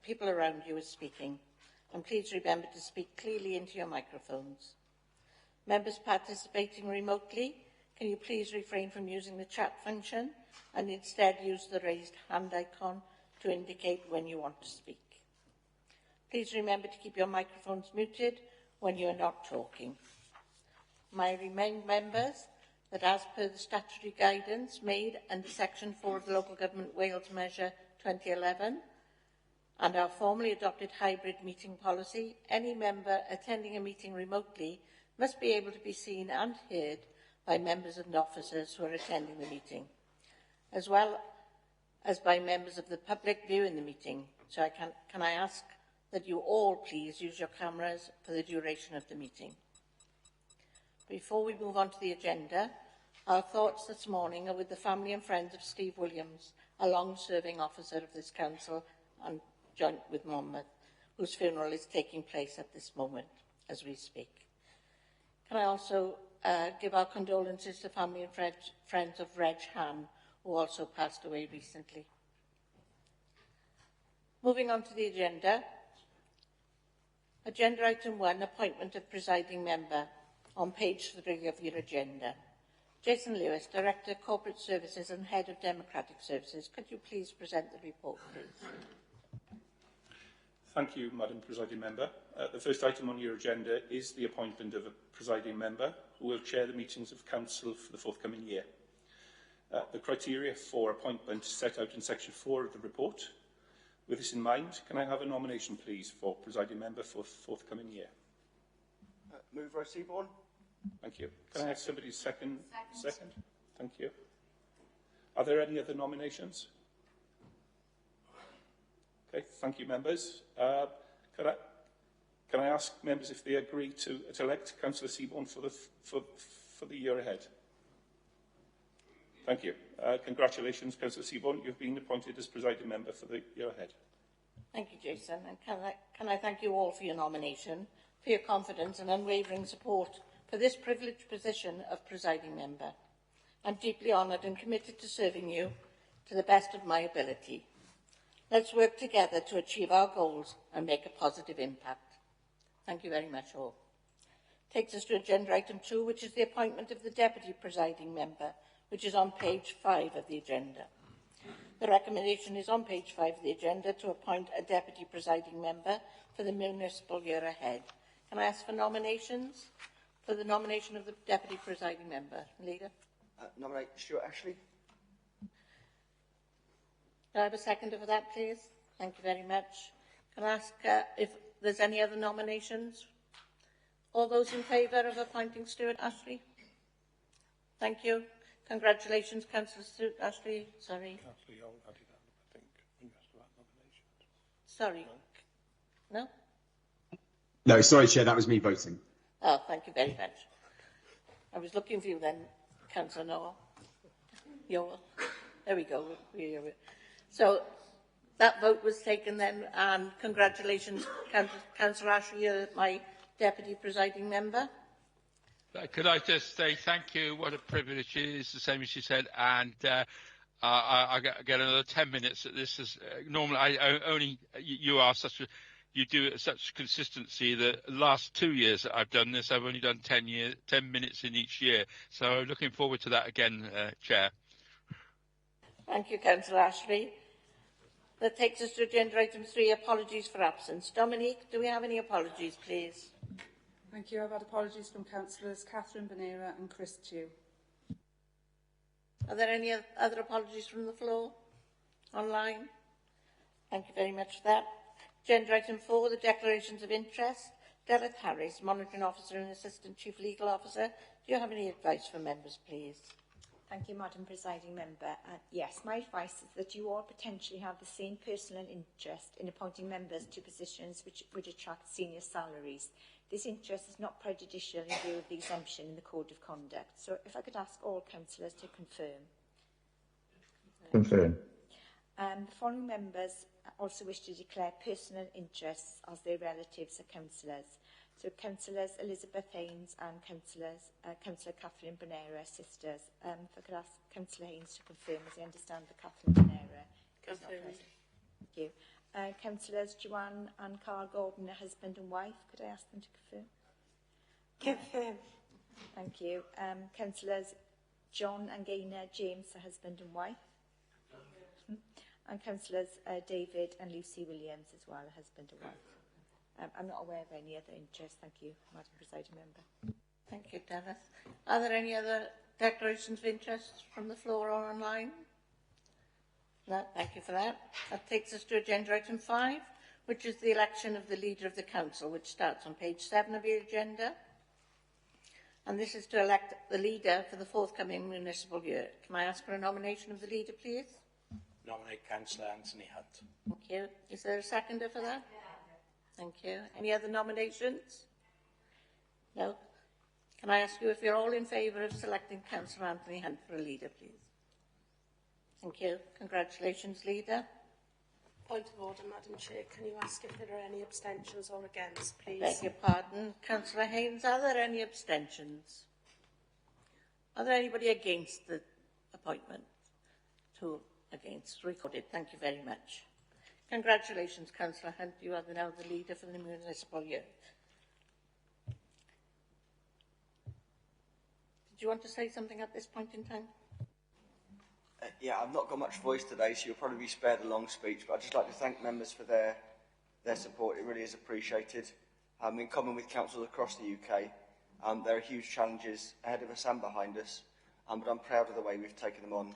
people around you is speaking, and please remember to speak clearly into your microphones. Members participating remotely, can you please refrain from using the chat function and instead use the raised hand icon to indicate when you want to speak. Please remember to keep your microphones muted when you are not talking. I remind members that as per the statutory guidance made under Section 4 of the Local Government Wales Measure 2011 and our formally adopted hybrid meeting policy, any member attending a meeting remotely must be able to be seen and heard by members and officers who are attending the meeting, as well as by members of the public viewing the meeting. So can I ask that you all please use your cameras for the duration of the meeting. Before we move on to the agenda, our thoughts this morning are with the family and friends of Steve Williams, a long-serving officer of this council and joint with Monmouth, whose funeral is taking place at this moment as we speak. Can I also give our condolences to family and friends of Reg Han, who also passed away recently. Moving on to the agenda. Agenda item 1, appointment of presiding member, on page 3 of your agenda. Jason Lewis, Director, Corporate Services and Head of Democratic Services. Could you please present the report, please? Thank you, Madam Presiding Member. The first item on your agenda is the appointment of a presiding member who will chair the meetings of Council for the forthcoming year. The criteria for appointment set out in Section 4 of the report. With this in mind, can I have a nomination, please, for presiding member for the forthcoming year? Move Roy Seaborn. Thank you. Can I have somebody second? Second. Thank you. Are there any other nominations? Okay, thank you, members. Can I ask members if they agree to elect Councillor Seaborn for the year ahead? Thank you. Congratulations, Councillor Seaborn. You've been appointed as presiding member for the year ahead. Thank you, Jason. And can I thank you all for your nomination, for your confidence and unwavering support for this privileged position of presiding member. I'm deeply honoured and committed to serving you to the best of my ability. Let's work together to achieve our goals and make a positive impact. Thank you very much all. Takes us to agenda item 2, which is the appointment of the deputy presiding member, which is on page 5 of the agenda. The recommendation is on page 5 of the agenda to appoint a deputy presiding member for the municipal year ahead. Can I ask for nominations? For the nomination of the deputy presiding member. Leader? Nominate Stuart Ashley. Can I have a seconder for that, please? Thank you very much. Can I ask if there's any other nominations? All those in favour of appointing Stuart Ashley? Thank you. Congratulations, Councillor Stuart Ashley. Sorry. Councillor Young had it, I think, when you asked about nominations. Sorry. No? No, sorry, Chair, that was me voting. Oh, thank you very much. I was looking for you then, Councillor Noel. Yoel. There we go. So that vote was taken then, and congratulations, Councillor Ashley, you're my deputy presiding member. Could I just say thank you? What a privilege it is, the same as you said, and I get another 10 minutes. This is normally you do it at such consistency that the last 2 years that I've done this, I've only done 10 minutes in each year. So looking forward to that again, Chair. Thank you, Councillor Ashley. That takes us to agenda item 3, apologies for absence. Dominique, do we have any apologies, please? Thank you. I've had apologies from Councillors Catherine Bonera and Chris Tew. Are there any other apologies from the floor? Online? Thank you very much for that. Agenda item 4, the declarations of interest. Derek Harris, Monitoring Officer and Assistant Chief Legal Officer. Do you have any advice for members, please? Thank you, Madam Presiding Member. Yes, my advice is that you all potentially have the same personal interest in appointing members to positions which would attract senior salaries. This interest is not prejudicial in view of the exemption in the Code of Conduct. So if I could ask all councillors to confirm. Confirm. The following members also wish to declare personal interests as their relatives are councillors. So Councillors Elizabeth Haynes and Councillor Catherine Bonera, sisters. If I could ask Councillor Haynes to confirm, as I understand that Catherine Bonera is not present. Thank you. Councillors Joanne and Carl Gordon, a husband and wife. Could I ask them to confirm? Confirm. Thank you. Councillors John and Gaynor James, a husband and wife. And Councillors David and Lucy Williams as well, a husband and wife. I'm not aware of any other interest. Thank you, Madam Presiding Member. Thank you, Dennis. Are there any other declarations of interest from the floor or online? No, thank you for that. That takes us to agenda item 5, which is the election of the leader of the council, which starts on page 7 of your agenda. And this is to elect the leader for the forthcoming municipal year. Can I ask for a nomination of the leader, please? Nominate Councillor Anthony Hunt. Thank you. Is there a seconder for that? Thank you. Any other nominations? No? Can I ask you if you're all in favour of selecting Councillor Anthony Hunt for a leader, please? Thank you. Congratulations, leader. Point of order, Madam Chair. Can you ask if there are any abstentions or against, please? Beg your pardon. Councillor Haynes, are there any abstentions? Are there anybody against the appointment? 2 against. Recorded. Thank you very much. Congratulations, Councillor Hunt. You are now the leader for the municipal year. Did you want to say something at this point in time? Yeah, I've not got much voice today, so you'll probably be spared a long speech, but I'd just like to thank members for their support. It really is appreciated. In common with councils across the UK, there are huge challenges ahead of us and behind us, but I'm proud of the way we've taken them on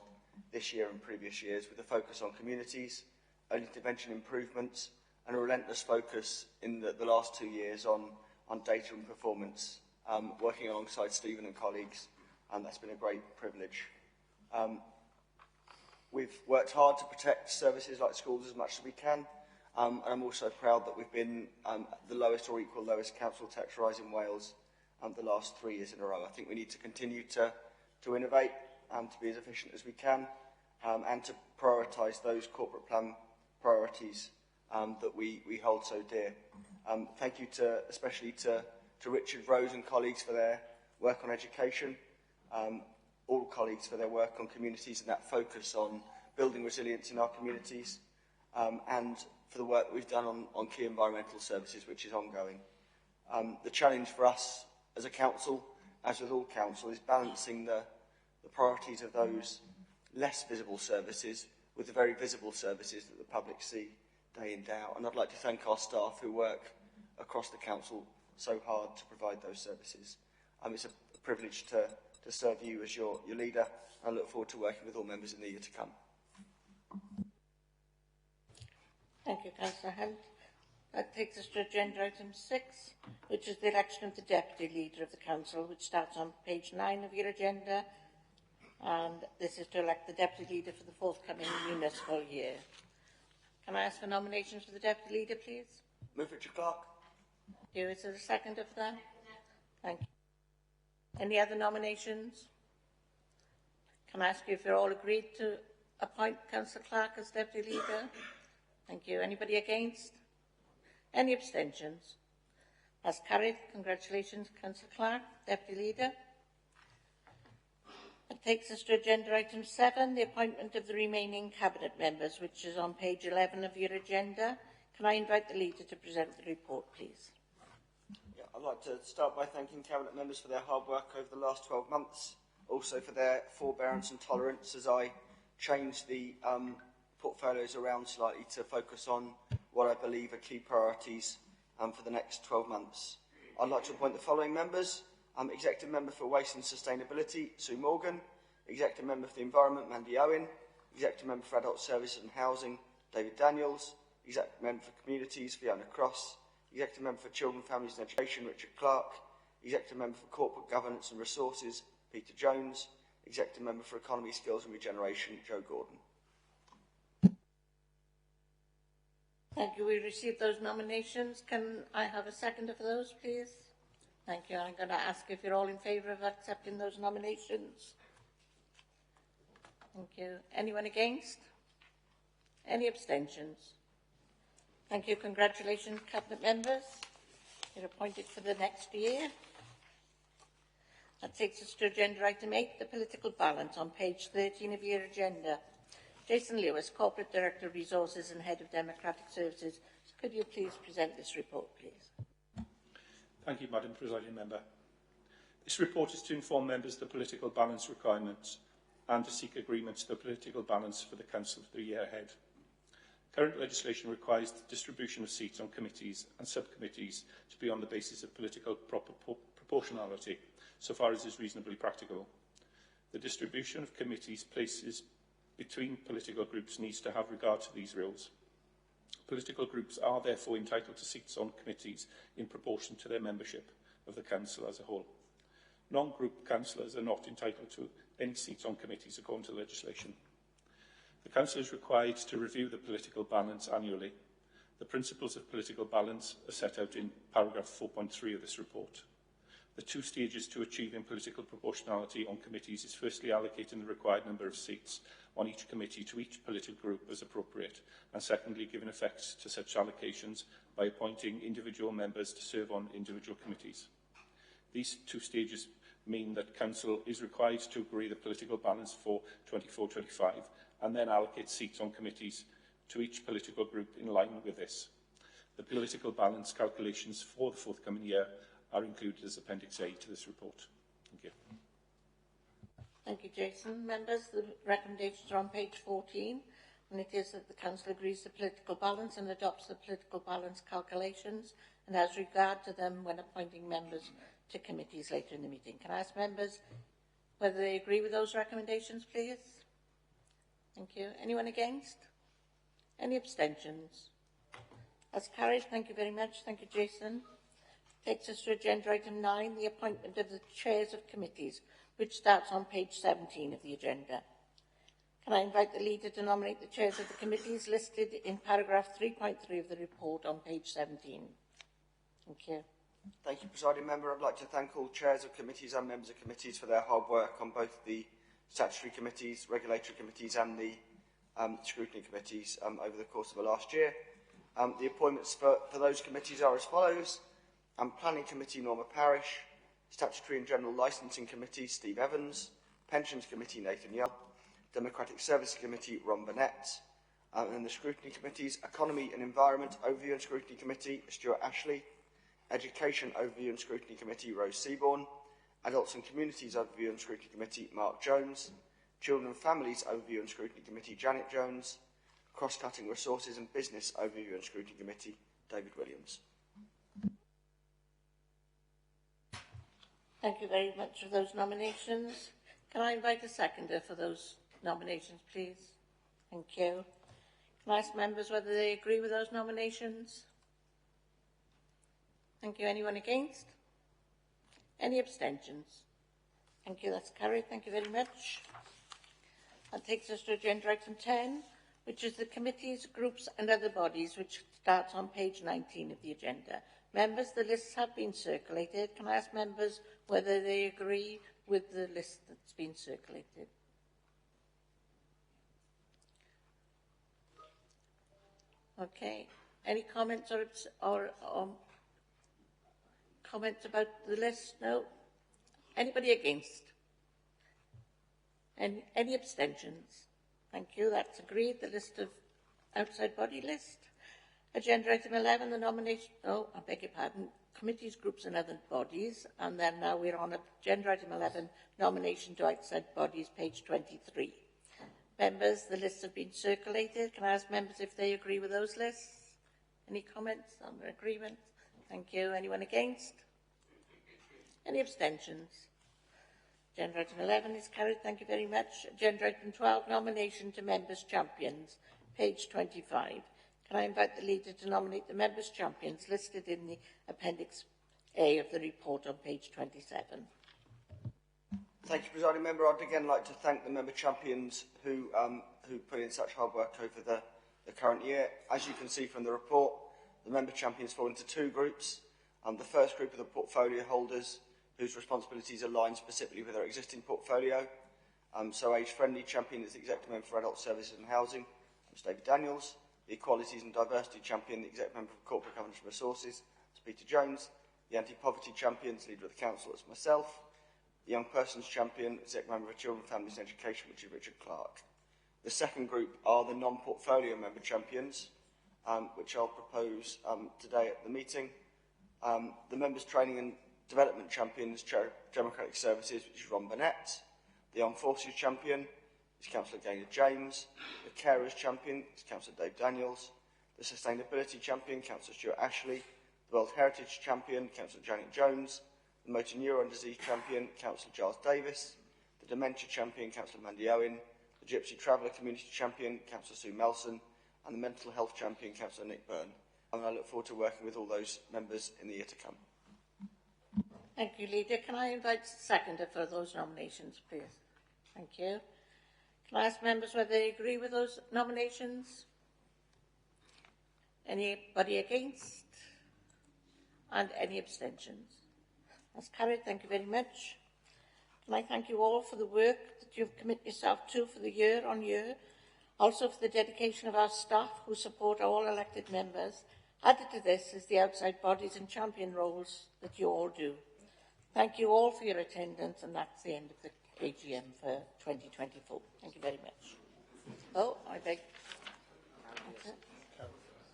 this year and previous years, with a focus on communities, early intervention improvements, and a relentless focus in the last 2 years on data and performance, working alongside Stephen and colleagues, and that's been a great privilege. We've worked hard to protect services like schools as much as we can, and I'm also proud that we've been the lowest or equal lowest council tax rise in Wales the last 3 years in a row. I think we need to continue to innovate, to be as efficient as we can, and to prioritise those corporate plan priorities that we hold so dear. Thank you especially to Richard Rose and colleagues for their work on education, all colleagues for their work on communities and that focus on building resilience in our communities, and for the work that we've done on key environmental services, which is ongoing. The challenge for us as a council, as with all council, is balancing the priorities of those less visible services with the very visible services that the public see day in, day out. And I'd like to thank our staff who work across the council so hard to provide those services. It's a privilege to serve you as your leader, and I look forward to working with all members in the year to come. Thank you, Councillor Hunt. That takes us to agenda item 6, which is the election of the deputy leader of the council, which starts on page 9 of your agenda. And this is to elect the deputy leader for the forthcoming municipal year. Can I ask for nominations for the deputy leader, please? Move Richard Clark. Thank you. Is there a seconder for that? Thank you. Any other nominations? Can I ask you if you're all agreed to appoint Councillor Clark as deputy leader? Thank you. Anybody against? Any abstentions? That's carried. Congratulations, Councillor Clark, deputy leader. That takes us to agenda item 7, the appointment of the remaining cabinet members, which is on page 11 of your agenda. Can I invite the leader to present the report, please? Yeah, I'd like to start by thanking cabinet members for their hard work over the last 12 months, also for their forbearance and tolerance as I changed the portfolios around slightly to focus on what I believe are key priorities for the next 12 months. I'd like to appoint the following members. Executive Member for Waste and Sustainability, Sue Morgan. Executive Member for the Environment, Mandy Owen. Executive Member for Adult Services and Housing, David Daniels. Executive Member for Communities, Fiona Cross. Executive Member for Children, Families and Education, Richard Clark. Executive Member for Corporate Governance and Resources, Peter Jones. Executive Member for Economy, Skills and Regeneration, Joe Gordon. Thank you. We received those nominations. Can I have a seconder for those, please? Thank you. I'm going to ask if you're all in favour of accepting those nominations. Thank you. Anyone against? Any abstentions? Thank you. Congratulations, cabinet members. You're appointed for the next year. That takes us to agenda item 8, the political balance, on page 13 of your agenda. Jason Lewis, Corporate Director of Resources and Head of Democratic Services. Could you please present this report, please? Thank you, Madam Presiding Member. This report is to inform members of the political balance requirements and to seek agreement to the political balance for the Council for the year ahead. Current legislation requires the distribution of seats on committees and subcommittees to be on the basis of political proportionality, so far as is reasonably practicable. The distribution of committees places between political groups needs to have regard to these rules. Political groups are therefore entitled to seats on committees in proportion to their membership of the Council as a whole. Non-group councillors are not entitled to any seats on committees according to legislation. The Council is required to review the political balance annually. The principles of political balance are set out in paragraph 4.3 of this report. The two stages to achieving political proportionality on committees is firstly allocating the required number of seats on each committee to each political group as appropriate, and secondly giving effect to such allocations by appointing individual members to serve on individual committees. These two stages mean that Council is required to agree the political balance for 24-25 and then allocate seats on committees to each political group in line with this. The political balance calculations for the forthcoming year are included as Appendix A to this report. Thank you. Thank you, Jason. Members, the recommendations are on page 14, and it is that the Council agrees the political balance and adopts the political balance calculations and has regard to them when appointing members to committees later in the meeting. Can I ask members whether they agree with those recommendations, please? Thank you. Anyone against? Any abstentions? That's carried. Thank you very much. Thank you, Jason. Takes us to agenda item 9, the appointment of the chairs of committees, which starts on page 17 of the agenda. Can I invite the leader to nominate the chairs of the committees listed in paragraph 3.3 of the report on page 17? Thank you. Thank you, Presiding Member. I'd like to thank all chairs of committees and members of committees for their hard work on both the statutory committees, regulatory committees and the scrutiny committees over the course of the last year. The appointments for those committees are as follows. Planning Committee, Norma Parish. Statutory and General Licensing Committee, Steve Evans. Pensions Committee, Nathan Young. Democratic Services Committee, Ron Burnett. And then the Scrutiny Committees, Economy and Environment Overview and Scrutiny Committee, Stuart Ashley. Education Overview and Scrutiny Committee, Rose Seaborn. Adults and Communities Overview and Scrutiny Committee, Mark Jones. Children and Families Overview and Scrutiny Committee, Janet Jones. Cross-Cutting Resources and Business Overview and Scrutiny Committee, David Williams. Thank you very much for those nominations. Can I invite a seconder for those nominations, please? Thank you. Can I ask members whether they agree with those nominations? Thank you. Anyone against? Any abstentions? Thank you. That's carried. Thank you very much. That takes us to agenda item 10, which is the committees, groups and other bodies, which starts on page 19 of the agenda. Members, the lists have been circulated. Can I ask members whether they agree with the list that's been circulated? Okay. Any comments or comments about the list? No. Anybody against? Any abstentions? Thank you. That's agreed. The list of outside body list. Agenda item 11, the nomination. Oh, I beg your pardon. Committees, groups and other bodies. And then now we're on agenda item 11, nomination to outside bodies, page 23. Members, the lists have been circulated. Can I ask members if they agree with those lists? Any comments on the agreement? Thank you. Anyone against? Any abstentions? Agenda item 11 is carried. Thank you very much. Agenda item 12, nomination to members' champions, page 25. Can I invite the leader to nominate the members' champions listed in the Appendix A of the report on page 27? Thank you, Presiding Member. I'd again like to thank the member champions who put in such hard work over the current year. As you can see from the report, the member champions fall into two groups. The first group are the portfolio holders, whose responsibilities align specifically with their existing portfolio. So Age Friendly Champion is the Executive Member for Adult Services and Housing, Mr. David Daniels. The Equalities and Diversity Champion, the Executive Member for Corporate Governance and Resources, is Peter Jones. The Anti-Poverty Champion, Leader of the Council, is myself. The Young Persons Champion, Executive Member for Children, Families and Education, which is Richard Clark. The second group are the non-portfolio member champions, which I'll propose today at the meeting. The members' training and development champions, Democratic Services, which is Ron Burnett. The Armed Forces champion is Councillor Gaynor James. The Carers champion is Councillor Dave Daniels. The Sustainability champion, Councillor Stuart Ashley. The World Heritage champion, Councillor Janet Jones. The Motor Neuron Disease champion, Councillor Giles Davis. The Dementia champion, Councillor Mandy Owen. The Gypsy Traveller Community champion, Councillor Sue Melson. And the Mental Health champion, Councillor Nick Byrne. And I look forward to working with all those members in the year to come. Thank you, Leader. Can I invite the seconder for those nominations, please? Thank you. Can I ask members whether they agree with those nominations? Anybody against? And any abstentions? That's carried. Thank you very much. Can I thank you all for the work that you've committed yourself to for the year on year, also for the dedication of our staff who support all elected members. Added to this is the outside bodies and champion roles that you all do. Thank you all for your attendance, and that's the end of the AGM for 2024. Thank you very much.